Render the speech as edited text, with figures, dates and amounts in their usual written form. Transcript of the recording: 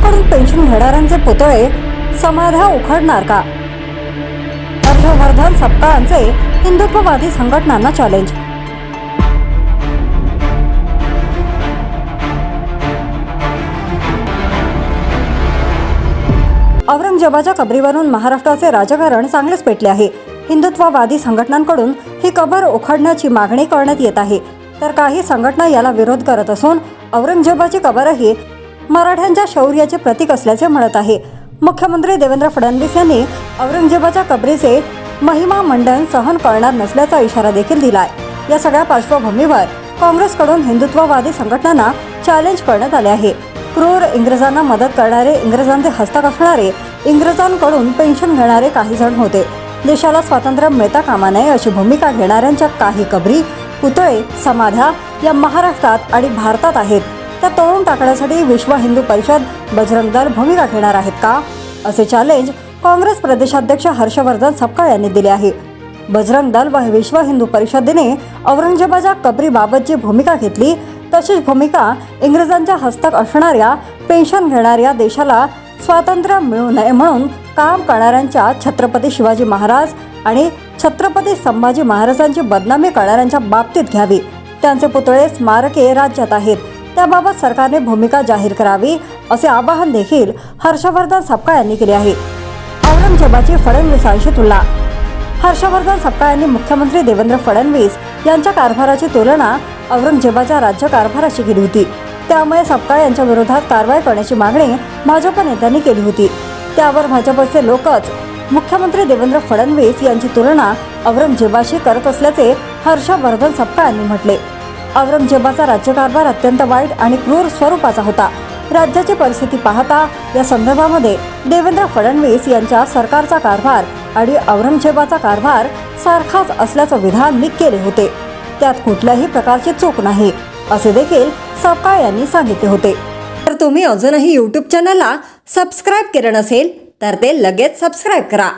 इंग्रजांकडून pension घेणाऱ्यांचे पुतळे समाध्या उखडणार का? हर्षवर्धन सपकाळांचे हिंदुत्ववादी संघटनांना चॅलेंज. औरंगजेबाच्या कबरीवरून महाराष्ट्राचे राजकारण चांगलेच पेटले आहे. हिंदुत्ववादी संघटनांकडून ही कबर उखडण्याची मागणी करण्यात येत आहे, तर काही संघटना याला विरोध करत असून औरंगजेबाची कबरही मराठ्यांच्या शौर्याचे प्रतीक असल्याचे म्हणत आहे. मुख्यमंत्री देवेंद्र फडणवीस यांनी औरंगजेबाच्या कबरीचे महिमा मंडन सहन करणार नसल्याचा इशारा देखील दिलाय. या सगळ्या पार्श्वभूमीवर काँग्रेसकडून हिंदुत्ववादी संघटनांना चॅलेंज करण्यात आले आहे. क्रूर इंग्रजांना मदत करणारे, इंग्रजांचे हस्तक असणारे, इंग्रजांकडून पेन्शन घेणारे काही जण होते. देशाला स्वातंत्र्य मिळता कामा नये अशी भूमिका घेणाऱ्यांच्या काही कबरी, पुतळे, समाध्या या महाराष्ट्रात आणि भारतात आहेत. त्या तोडून टाकण्यासाठी विश्व हिंदू परिषद, बजरंग दल भूमिका घेणार आहेत का, असे चॅलेंज काँग्रेस प्रदेशाध्यक्ष हर्षवर्धन सपकाळ यांनी दिले आहे. बजरंग दल व विश्व हिंदू परिषदेने औरंगजेबाच्या कबरीबाबत जी भूमिका घेतली तशीच भूमिका इंग्रजांच्या हस्तक असणाऱ्या, पेन्शन घेणाऱ्या, देशाला स्वातंत्र्य मिळू नये म्हणून काम करणाऱ्यांच्या, छत्रपती शिवाजी महाराज आणि छत्रपती संभाजी महाराजांची बदनामी करणाऱ्यांच्या बाबतीत घ्यावी. त्यांचे पुतळे, स्मारके राज्यात आहेत, त्याबाबत सरकारने भूमिका जाहीर करावी, असे आवाहन देखील हर्षवर्धन सपकाळ यांनी केले आहे. औरंगजेबाची फडणवीसांशी तुलना. हर्षवर्धन सपकाळ यांनी मुख्यमंत्री देवेंद्र फडणवीस यांच्या कारभाराची तुलना औरंगजेबाच्या राज्य कारभाराशी केली होती. त्यामुळे सपकाळ यांच्या विरोधात कारवाई करण्याची मागणी भाजप नेत्यांनी केली होती. त्यावर भाजपचे लोकच मुख्यमंत्री देवेंद्र फडणवीस यांची तुलना औरंगजेबाशी करत असल्याचे हर्षवर्धन सपकाळ यांनी म्हटले. औरंगजेबाचा राज्यकारभार अत्यंत वाईट आणि क्रूर स्वरूपाचा होता. राज्याची परिस्थिती पाहता या संदर्भामध्ये देवेंद्र फडणवीस यांच्या सरकारचा कारभार आणि औरंगजेबाचा कारभार सारखाच असल्याचं विधान मी केले होते. त्यात कुठल्याही प्रकारची चूक नाही, असे देखील सपकाळ यांनी सांगितले होते. तर तुम्ही अजूनही YouTube चॅनलला सबस्क्राईब केलं नसेल तर ते लगेच सबस्क्राईब करा.